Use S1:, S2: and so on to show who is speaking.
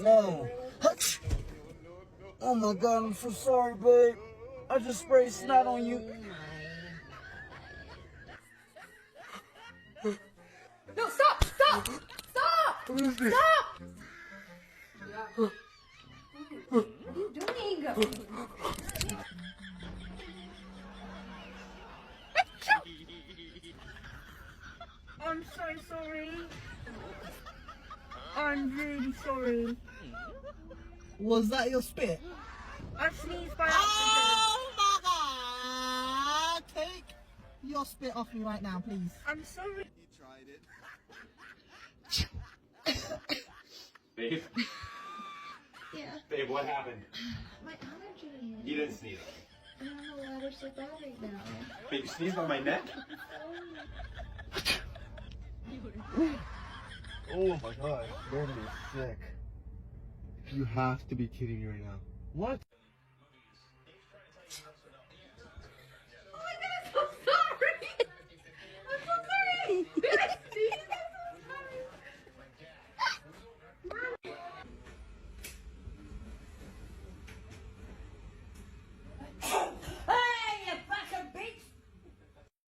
S1: No. Oh my god, I'm so sorry, babe. I just sprayed snot on you.
S2: No, stop! Stop! Stop!
S1: What is this?
S2: Stop! What are you doing?
S3: I'm so sorry. I'm really sorry.
S1: Was that your spit?
S3: I sneezed by accident.
S1: Oh my god! Take your spit off me right now, please.
S3: I'm sorry.
S4: Babe?
S2: Yeah.
S4: Babe, what happened?
S2: My allergy.
S4: You didn't sneeze.
S2: I don't know why they're so bad right now.
S4: Babe, you sneezed on my neck?
S5: Oh my god, you're gonna be sick. You have to be kidding me right now. What?